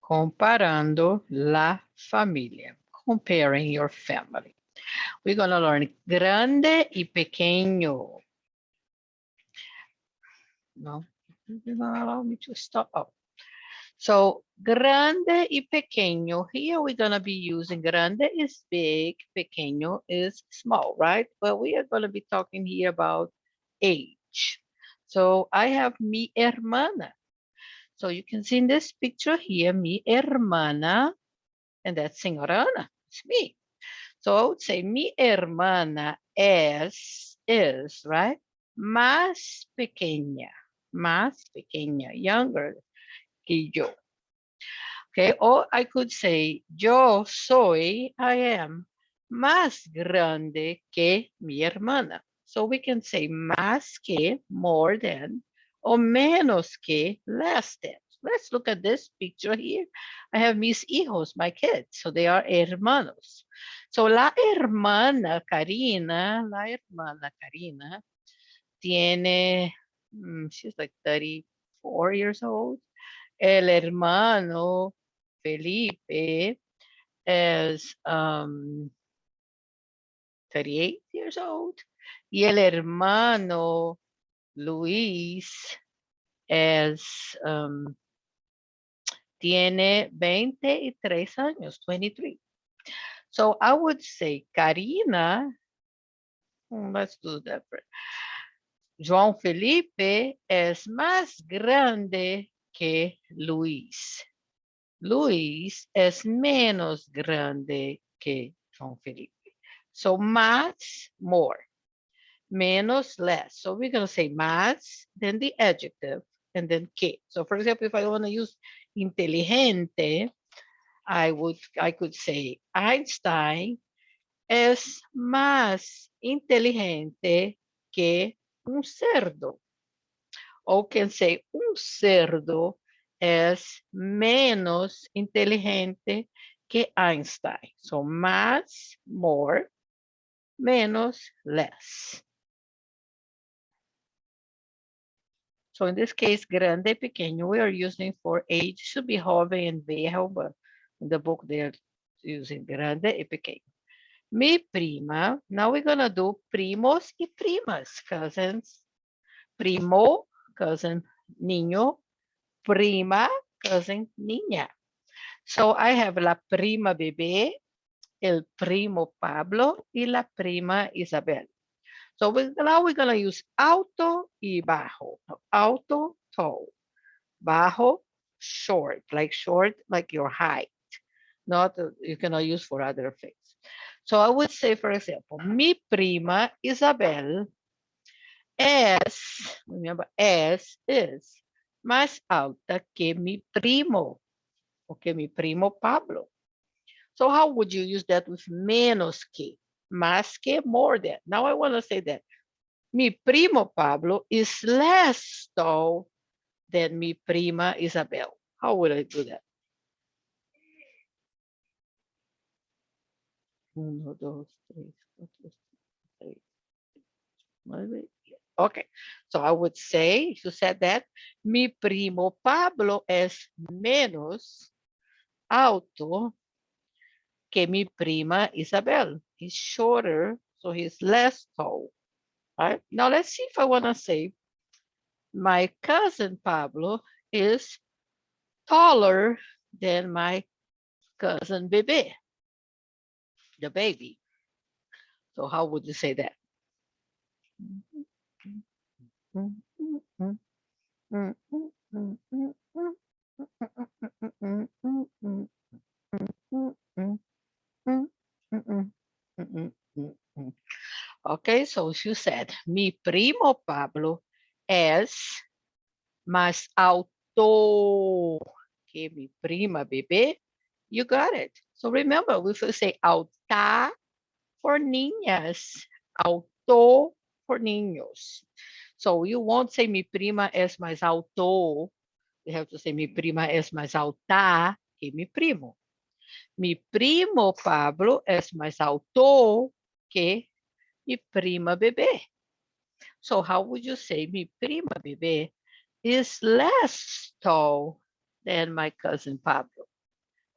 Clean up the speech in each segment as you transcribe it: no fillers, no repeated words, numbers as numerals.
Comparando la familia. Comparing your family. We're going to learn grande y pequeño. No, you're going to allow me to stop. Oh. So grande y pequeño. Here we're going to be using grande is big, pequeño is small, right? But we are going to be talking here about age. So I have mi hermana. So you can see in this picture here, mi hermana, and that's señora Ana. It's me. So I would say mi hermana is, right? Más pequeña, younger que yo. Okay, or I could say yo soy, I am más grande que mi hermana. So we can say más que, more than, or menos que, less than. Let's look at this picture here. I have mis hijos, my kids, so they are hermanos. So la hermana Karina tiene, she's like 34 years old. El hermano Felipe is 38 years old. Y el hermano Luis es, tiene 23 años, 23. So I would say Karina, let's do that. João Felipe es más grande que Luis. Luis es menos grande que João Felipe. So más, more. Menos, less. So we're going to say más, then the adjective, and then que. So for example, if I want to use inteligente, I could say Einstein es más inteligente que un cerdo. Or can say un cerdo es menos inteligente que Einstein. So más, more, menos, less. So in this case, grande, pequeño, we are using for age. Should be joven and viejo, but in the book they're using grande y pequeño. Mi prima, now we're gonna do primos y primas, cousins. Primo, cousin, niño. Prima, cousin, niña. So I have la prima bebé, el primo Pablo, y la prima Isabel. So now we're going to use alto y bajo. Alto, tall. Bajo, short like your height. Not you cannot use for other things. So I would say, for example, mi prima Isabel remember, is más alta que mi primo, okay, mi primo Pablo. So how would you use that with menos que? Más que, more than. Now I want to say that mi primo Pablo is less tall than mi prima Isabel. How would I do that? 1, 2, 3, 4, 5, 9. Okay, so I would say, if you said that, mi primo Pablo es menos alto que mi prima Isabel. He's shorter, so he's less tall. All right, now let's see if I want to say my cousin Pablo is taller than my cousin Bebe, the baby. So how would you say that? Okay, so you said, mi primo Pablo es más alto que mi prima Bebé. You got it. So remember, we will say alta for niñas, alto for niños. So you won't say mi prima es más alto. You have to say mi prima es más alta que mi primo. Mi primo Pablo es más alto que mi prima Bebé. So how would you say mi prima Bebé is less tall than my cousin Pablo?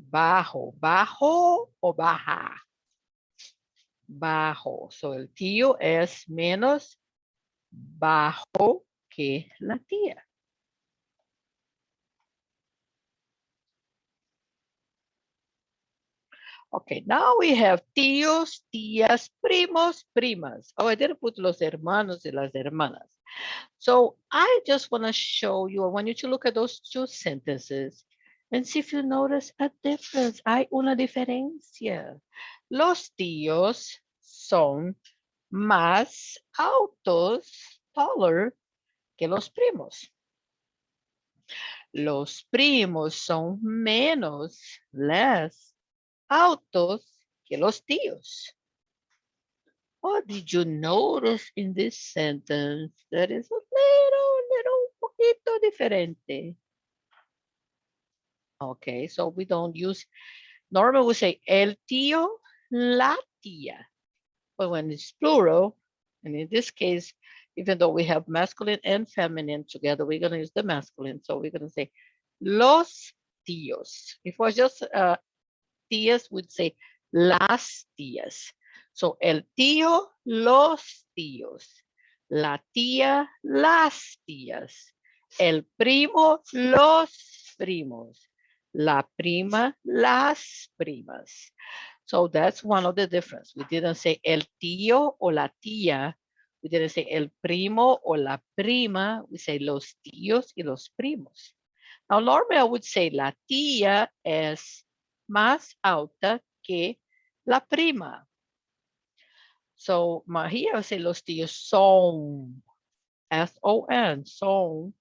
Bajo, bajo o baja. Bajo. So el tío es menos bajo que la tía. Okay, now we have tíos, tías, primos, primas. Oh, I didn't put los hermanos y las hermanas. So I just want to show you, I want you to look at those two sentences and see if you notice a difference. Hay una diferencia. Los tíos son más altos, taller, que los primos. Los primos son menos, less, altos que los tíos. What did you notice in this sentence that is a little poquito diferente? Okay, so we don't use, normally we say el tío, la tía. But when it's plural, and in this case, even though we have masculine and feminine together, we're going to use the masculine. So we're going to say los tíos. If it was just tías, we'd say las tías. So el tío, los tíos. La tía, las tías. El primo, los primos. La prima, las primas. So that's one of the difference. We didn't say el tío o la tía. We didn't say el primo o la prima. We say los tíos y los primos. Now, normally I would say la tía es más alta que la prima. So, here I say los tíos son, S-O-N, son.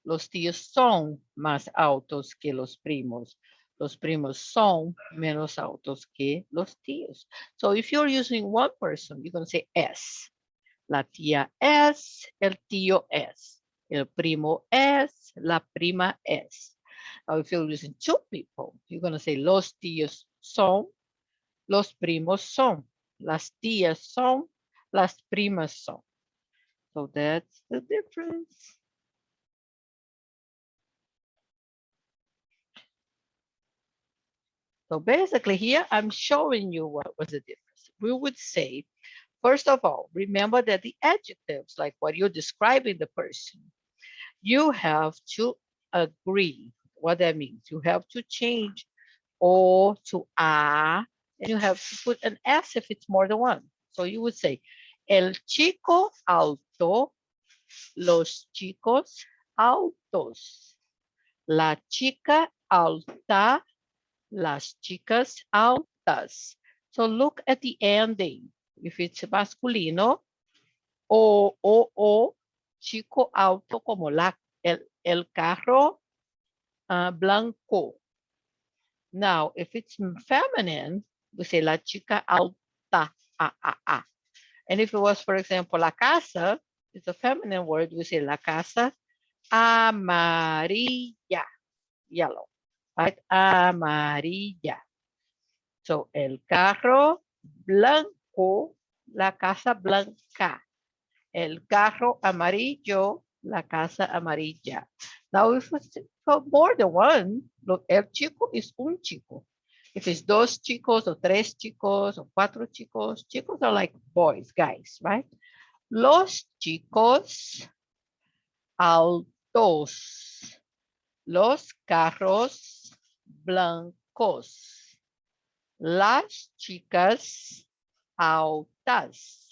Los tíos son más altos que los primos. Los primos son menos altos que los tíos. So if you're using one person, you're going to say es. La tía es, el tío es. El primo es, la prima es. Now if you're using two people, you're going to say los tíos son, los primos son. Las tías son, las primas son. So that's the difference. So basically here, I'm showing you what was the difference. We would say, first of all, remember that the adjectives, like what you're describing the person, you have to agree what that means. You have to change O to A, and you have to put an S if it's more than one. So you would say, el chico alto, los chicos altos, la chica alta, las chicas altas. So look at the ending. If it's masculino, o, chico alto como el carro blanco. Now, if it's feminine, we say la chica alta, a. And if it was, for example, la casa, it's a feminine word, we say la casa amarilla, yellow, right? Amarilla. So, el carro blanco, la casa blanca. El carro amarillo, la casa amarilla. Now, if it's for more than one, look, el chico is un chico. If it's dos chicos or tres chicos or cuatro chicos, chicos are like boys, guys, right? Los chicos altos. Los carros blancos. Las chicas altas.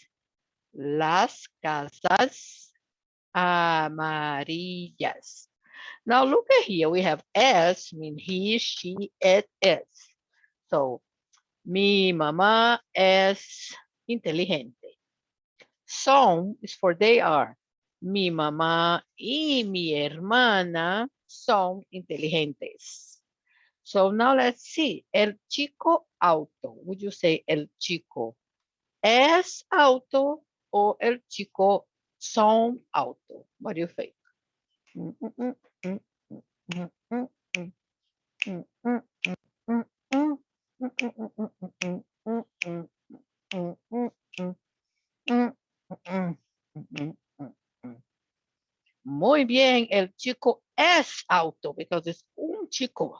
Las casas amarillas. Now look at here. We have es, mean he, she, it, is. So, mi mamá es inteligente. Son is for they are. Mi mamá y mi hermana son inteligentes. So now let's see. El chico auto. Would you say el chico es auto o el chico son auto? What do you think? Muy bien, el chico es auto because it's un chico.